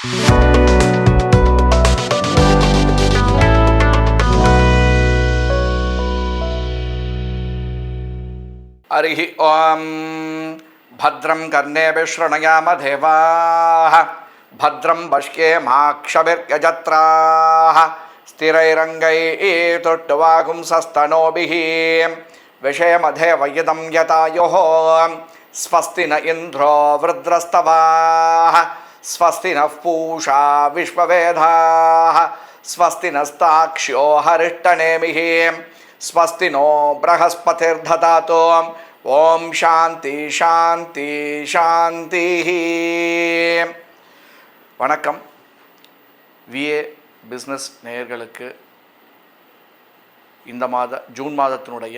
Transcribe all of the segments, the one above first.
हरिः ॐ भद्रं कर्णेभिः शृणुयाम देवाः भद्रं पश्येमाक्षभिर्यजत्राः स्थिरैरङ्गैस्तुष्टुवागुंसस्तनूभिः विषयमधेवयिदं यतायुः स्वस्ति न इन्द्रो वृद्रस्तवाः स्वस्ति नः पूषा विश्ववेदाः स्वस्ति नस्ताक्ष्यो हरिष्टनेमिः स्वस्ति नो बृहस्पतिर्दधातु ओम शांति शांति शांति. வணக்கம். விஏ பிஸ்னஸ் நேயர்களுக்கு இந்த ஜூன் மாதத்தினுடைய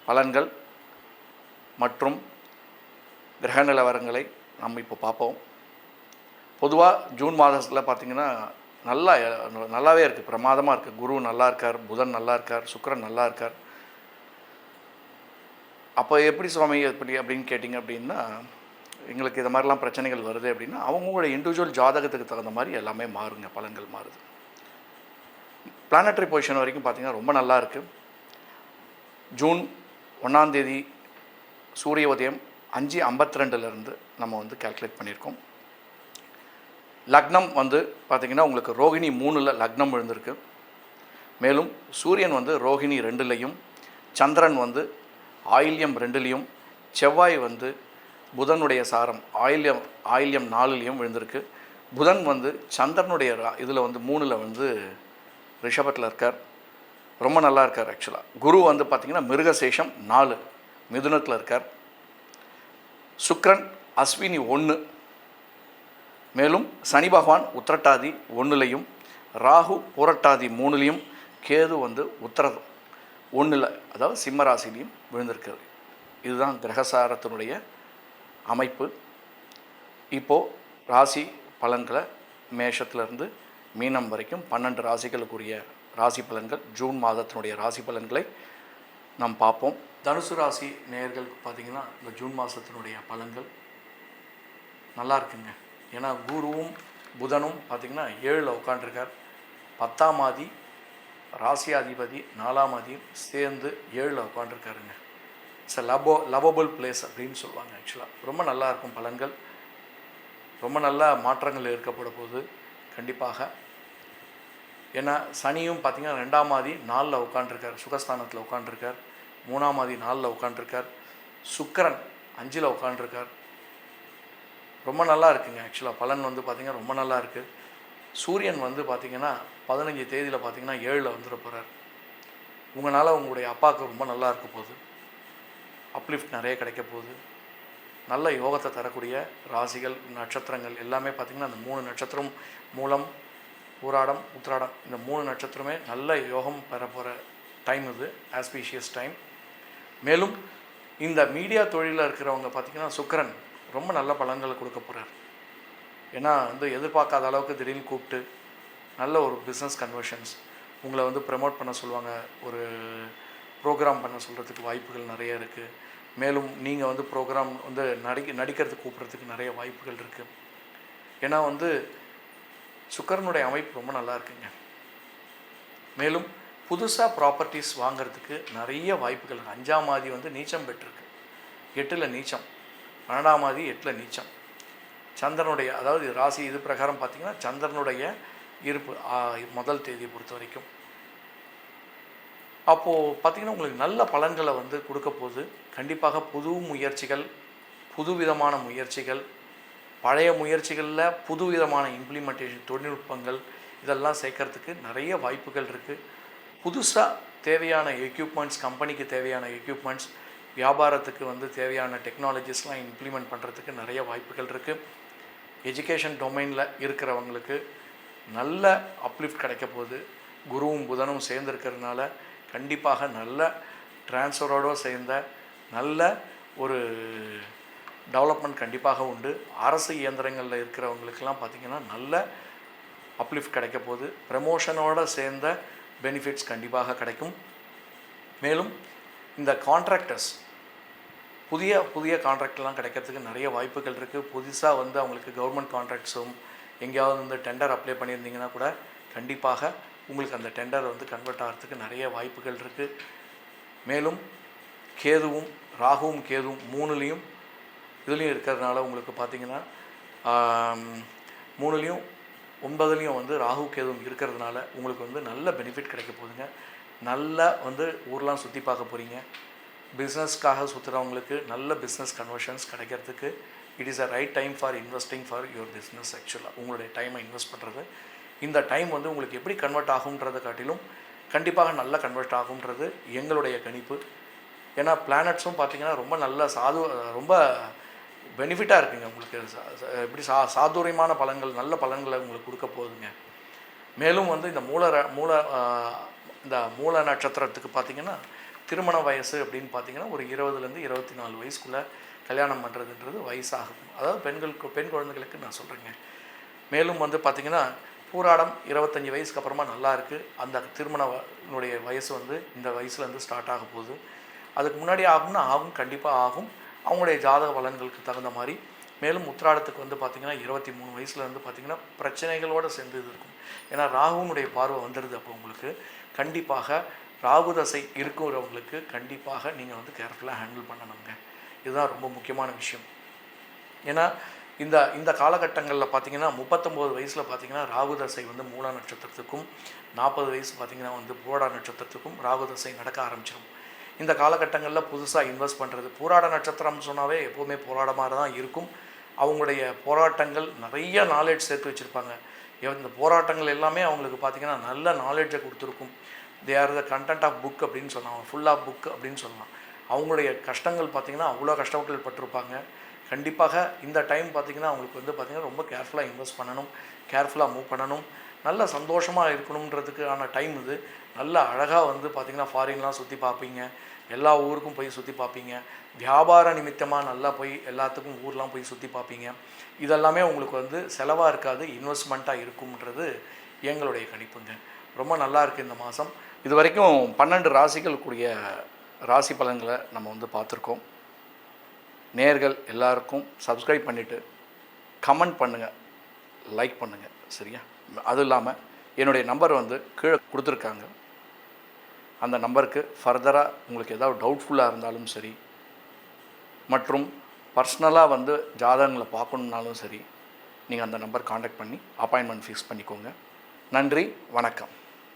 பலன்கள் மற்றும் கிரக நிலவரங்களை நம்ம இப்போ பார்ப்போம். பொதுவாக ஜூன் மாதத்தில் பார்த்திங்கன்னா நல்லாவே இருக்குது, பிரமாதமாக இருக்குது. குரு நல்லா இருக்கார், புதன் நல்லா இருக்கார், சுக்கிரன் நல்லா இருக்கார். அப்போ எப்படி சுவாமி அப்படின்னு கேட்டிங்க அப்படின்னா, எங்களுக்கு இது மாதிரிலாம் பிரச்சனைகள் வருது அப்படின்னா அவங்களோட இண்டிவிஜுவல் ஜாதகத்துக்கு தகுந்த மாதிரி எல்லாமே மாறுங்க, பலன்கள் மாறுது. பிளானட்டரி பொசிஷன் வரைக்கும் பார்த்திங்கன்னா ரொம்ப நல்லா இருக்குது. ஜூன் 1ஆம் தேதி சூரிய உதயம் 5:52 நம்ம கால்குலேட் பண்ணியிருக்கோம். லக்னம் பார்த்திங்கன்னா உங்களுக்கு ரோகிணி 3ல் லக்னம் விழுந்திருக்கு. மேலும் சூரியன் ரோகிணி 2லையும், சந்திரன் ஆயில்யம் 2லையும், செவ்வாய் புதனுடைய சாரம் ஆயில்யம் 4லையும் விழுந்திருக்கு. புதன் சந்திரனுடைய இதில் 3ல் ரிஷபத்தில் இருக்கார், ரொம்ப நல்லா இருக்கார். ஆக்சுவலாக குரு பார்த்திங்கன்னா மிருகசேஷம் 4 மிதுனத்தில் இருக்கார். சுக்கிரன் அஸ்வினி 1, மேலும் சனி பகவான் உத்திரட்டாதி 1லையும், ராகு புரட்டாதி 3லையும், கேது உத்திரம் 1ல் அதாவது சிம்ம ராசிலையும் விழுந்திருக்கிறது. இதுதான் கிரகசாரத்தினுடைய அமைப்பு. இப்போது ராசி பலன்களை மேஷத்திலிருந்து மீனம் வரைக்கும் 12 ராசிகளுக்குரிய ராசி பலன்கள், ஜூன் மாதத்தினுடைய ராசி பலன்களை நாம் பார்ப்போம். தனுசு ராசி நேயர்களுக்கு பார்த்திங்கன்னா இந்த ஜூன் மாதத்தினுடைய பலன்கள் நல்லா இருக்குங்க. ஏன்னா குருவும் புதனும் பார்த்திங்கன்னா 7ல் உட்காண்டிருக்கார். 10ஆம் ஆதி ராசியாதிபதி 4ஆம் ஆதியும் சேர்ந்து 7ல் உட்காண்டிருக்காருங்க. இட்ஸ் லவபிள் பிளேஸ் அப்படின்னு சொல்லுவாங்க. ஆக்சுவலாக ரொம்ப நல்லா இருக்கும் பலன்கள், ரொம்ப நல்ல மாற்றங்கள் ஏற்பட போகுது கண்டிப்பாக. ஏன்னா சனியும் பார்த்திங்கன்னா 2ஆம் ஆதி 4ல் உட்காண்டிருக்கார், சுகஸ்தானத்தில் உட்காண்டிருக்கார். 3ஆம் ஆதி 4ல் உட்காண்டிருக்கார். சுக்கிரன் 5ல் உட்காண்டிருக்கார். ரொம்ப நல்லா இருக்குங்க. ஆக்சுவலாக பலன் பார்த்திங்கன்னா ரொம்ப நல்லா இருக்குது. சூரியன் பார்த்திங்கன்னா 15 தேதியில் பார்த்திங்கன்னா 7ல் வந்துட போகிறார். உங்களால் உங்களுடைய அப்பாவுக்கு ரொம்ப நல்லா இருக்க போகுது, அப்லிஃப்ட் நிறைய கிடைக்க போகுது. நல்ல யோகத்தை தரக்கூடிய ராசிகள், நட்சத்திரங்கள் எல்லாமே பார்த்திங்கன்னா அந்த 3 நட்சத்திரம், மூலம், பூராடம், உத்திராடம், இந்த 3 நட்சத்திரமே நல்ல யோகம் பெற போகிற டைம் இது, ஆஸ்பீஷியஸ் டைம். மேலும் இந்த மீடியா தொழிலில் இருக்கிறவங்க பார்த்திங்கன்னா சுக்கிரன் ரொம்ப நல்ல பலன்களை கொடுக்க போகிறார். ஏன்னா எதிர்பார்க்காத அளவுக்கு திடீர்னு கூப்பிட்டு நல்ல ஒரு பிஸ்னஸ் கன்வர்ஷன்ஸ் உங்களை ப்ரமோட் பண்ண சொல்லுவாங்க, ஒரு ப்ரோக்ராம் பண்ண சொல்கிறதுக்கு வாய்ப்புகள் நிறைய இருக்குது. மேலும் நீங்கள் ப்ரோக்ராம் நடிக்கிறதுக்கு கூப்பிட்றதுக்கு நிறைய வாய்ப்புகள் இருக்குது. ஏன்னா சுக்கிரனுடைய அமைப்பு ரொம்ப நல்லா இருக்குங்க. மேலும் புதுசாக ப்ராப்பர்ட்டிஸ் வாங்கிறதுக்கு நிறைய வாய்ப்புகள். 5ஆம் ஆதி நீச்சம் பெற்றிருக்கு, 8ல் நீச்சம். 12ஆம் ஆதி 8ல் நீச்சம். சந்திரனுடைய அதாவது ராசி இது பிரகாரம் பார்த்திங்கன்னா சந்திரனுடைய இருப்பு 1 தேதியை பொறுத்த வரைக்கும். அப்போது பார்த்திங்கன்னா உங்களுக்கு நல்ல பலன்களை கொடுக்க போகுது. கண்டிப்பாக புது முயற்சிகள், புதுவிதமான முயற்சிகள், பழைய முயற்சிகளில் புதுவிதமான இம்ப்ளிமெண்டேஷன் தொழில்நுட்பங்கள் இதெல்லாம் சேர்க்கறதுக்கு நிறைய வாய்ப்புகள் இருக்குது. புதுசாக தேவையான எக்யூப்மெண்ட்ஸ், கம்பெனிக்கு தேவையான எக்யூப்மெண்ட்ஸ், வியாபாரத்துக்கு தேவையான டெக்னாலஜிஸ்லாம் இம்ப்ளிமெண்ட் பண்ணுறதுக்கு நிறைய வாய்ப்புகள் இருக்குது. எஜுகேஷன் டொமைனில் இருக்கிறவங்களுக்கு நல்ல அப்லிஃப்ட் கிடைக்க போகுது. குருவும் புதனும் சேர்ந்துருக்கிறதுனால கண்டிப்பாக நல்ல டிரான்ஸ்ஃபரோடு சேர்ந்த நல்ல ஒரு டெவலப்மெண்ட் கண்டிப்பாக உண்டு. அரசு இயந்திரங்களில் இருக்கிறவங்களுக்கெல்லாம் பார்த்திங்கன்னா நல்ல அப்லிஃப்ட் கிடைக்க போகுது. ப்ரமோஷனோடு சேர்ந்த பெனிஃபிட்ஸ் கண்டிப்பாக கிடைக்கும். மேலும் இந்த கான்ட்ராக்டர்ஸ் புதிய கான்ட்ராக்ட்லாம் கிடைக்கிறதுக்கு நிறைய வாய்ப்புகள் இருக்குது. புதுசாக அவங்களுக்கு கவர்மெண்ட் கான்ட்ராக்ட்ஸும் எங்கேயாவது வந்து டெண்டர் அப்ளை பண்ணியிருந்தீங்கன்னா கூட கண்டிப்பாக உங்களுக்கு அந்த டெண்டர் வந்து கன்வெர்ட் ஆகிறதுக்கு நிறைய வாய்ப்புகள் இருக்குது. மேலும் கேதுவும் ராகுவும் கேதுவும் 3லேயும் இதுலேயும் இருக்கிறதுனால உங்களுக்கு பார்த்திங்கன்னா 3லேயும் 9லேயும் வந்து ராகு கேதுவும் இருக்கிறதுனால உங்களுக்கு வந்து நல்ல பெனிஃபிட் கிடைக்க போகுதுங்க. நல்லா வந்து ஊர்லாம் சுற்றி பார்க்க போகிறீங்க. பிஸ்னஸ்க்காக சுற்றுறவங்களுக்கு நல்ல பிஸ்னஸ் கன்வர்ஷன்ஸ் கிடைக்கிறதுக்கு it is a right time for investing for your business. ஆக்சுவலாக உங்களுடைய டைமை இன்வெஸ்ட் பண்ணுறது, இந்த டைம் வந்து உங்களுக்கு எப்படி கன்வெர்ட் ஆகுன்றதை காட்டிலும் கண்டிப்பாக நல்லா கன்வெர்ட் ஆகுன்றது எங்களுடைய கணிப்பு. ஏன்னா பிளானட்ஸும் பார்த்திங்கன்னா ரொம்ப நல்ல ரொம்ப பெனிஃபிட்டாக இருக்குங்க. உங்களுக்கு எப்படி சாதுரியமான பலன்கள், நல்ல பலன்களை உங்களுக்கு கொடுக்க போகுதுங்க. மேலும் வந்து இந்த மூல நட்சத்திரத்துக்கு பார்த்திங்கன்னா திருமண வயசு அப்படின்னு பார்த்திங்கன்னா ஒரு 20லேருந்து 24 வயசுக்குள்ளே கல்யாணம் பண்ணுறதுன்றது வயசாகும். அதாவது பெண் குழந்தைகளுக்கு நான் சொல்கிறேங்க. மேலும் வந்து பார்த்திங்கன்னா பூராடம் 25 வயசுக்கு அப்புறமா நல்லா இருக்குது. அந்த திருமணனுடைய வயசு வந்து இந்த வயசுலேருந்து ஸ்டார்ட் ஆக போகுது. அதுக்கு முன்னாடி ஆகும்னா கண்டிப்பாக ஆகும், அவங்களுடைய ஜாதக பலன்களுக்கு தகுந்த மாதிரி. மேலும் உத்திராடத்துக்கு வந்து பார்த்திங்கன்னா 23 வயசுலேருந்து பார்த்திங்கன்னா பிரச்சனைகளோடு சேர்ந்து இது இருக்கும். ஏன்னா ராகுனுடைய பார்வை வந்துடுது. அப்போ உங்களுக்கு கண்டிப்பாக ராகு தசை இருக்கிறவங்களுக்கு கண்டிப்பாக நீங்கள் வந்து கேர்ஃபுல்லாக ஹேண்டில் பண்ணணுங்க. இதுதான் ரொம்ப முக்கியமான விஷயம். ஏன்னா இந்த காலகட்டங்களில் பார்த்திங்கன்னா 39 வயசில் பார்த்திங்கன்னா ராகு தசை வந்து மூல நட்சத்திரத்துக்கும் 40 வயசு பார்த்திங்கன்னா வந்து பூராட நட்சத்திரத்துக்கும் ராகு தசை நடக்க ஆரம்பிச்சிடும். இந்த காலகட்டங்களில் புதுசாக இன்வெஸ்ட் பண்ணுறது, பூராட நட்சத்திரம் சொன்னாவே எப்போவுமே போராட்டமாக தான் இருக்கும். அவங்களுடைய போராட்டங்கள் நிறைய நாலேஜ் சேர்த்து வச்சுருப்பாங்க. இந்த போராட்டங்கள் எல்லாமே அவங்களுக்கு பார்த்திங்கன்னா நல்ல நாலேஜை கொடுத்துருக்கும். They are the content of book அப்படின்னு சொல்லலாம், ஃபுல் ஆஃப் புக் அப்படின்னு சொல்லலாம். அவங்களுடைய கஷ்டங்கள் பார்த்திங்கன்னா அவ்வளோ கஷ்டப்பட்டு பட்டிருப்பாங்க. கண்டிப்பாக இந்த டைம் பார்த்திங்கன்னா அவங்களுக்கு வந்து பார்த்திங்கன்னா ரொம்ப கேர்ஃபுல்லாக இன்வெஸ்ட் பண்ணணும், கேர்ஃபுல்லாக மூவ் பண்ணணும், நல்ல சந்தோஷமாக இருக்கணுன்றதுக்கான டைம் இது. நல்ல அழகாக வந்து பார்த்திங்கன்னா ஃபாரின்லாம் சுற்றி பார்ப்பீங்க, எல்லா ஊருக்கும் போய் சுற்றி பார்ப்பீங்க, வியாபார நிமித்தமாக நல்லா போய் எல்லாத்துக்கும் ஊர்லாம் போய் சுற்றி பார்ப்பீங்க. இதெல்லாமே உங்களுக்கு வந்து செலவாக இருக்காது, இன்வெஸ்ட்மெண்ட்டாக இருக்கும்ன்றது எங்களுடைய கணிப்புங்க. ரொம்ப நல்லா இருக்குது இந்த மாதம். இது வரைக்கும் 12 ராசிகளுக்குரிய ராசி பலன்களை நம்ம வந்து பார்த்துருக்கோம். நேயர்கள் எல்லாருக்கும் சப்ஸ்கிரைப் பண்ணிவிட்டு கமெண்ட் பண்ணுங்கள், லைக் பண்ணுங்கள், சரியா? அதுவும் இல்லாமல் என்னுடைய நம்பர் வந்து கீழே கொடுத்துருக்காங்க. அந்த நம்பருக்கு ஃபர்தராக உங்களுக்கு ஏதாவது டவுட்ஃபுல்லாக இருந்தாலும் சரி, மற்றும் பர்சனலாக வந்து ஜாதகங்களை பார்க்கணுன்னாலும் சரி, நீங்கள் அந்த நம்பர் காண்டாக்ட் பண்ணி அப்பாயின்மெண்ட் ஃபிக்ஸ் பண்ணிக்கோங்க. நன்றி, வணக்கம்.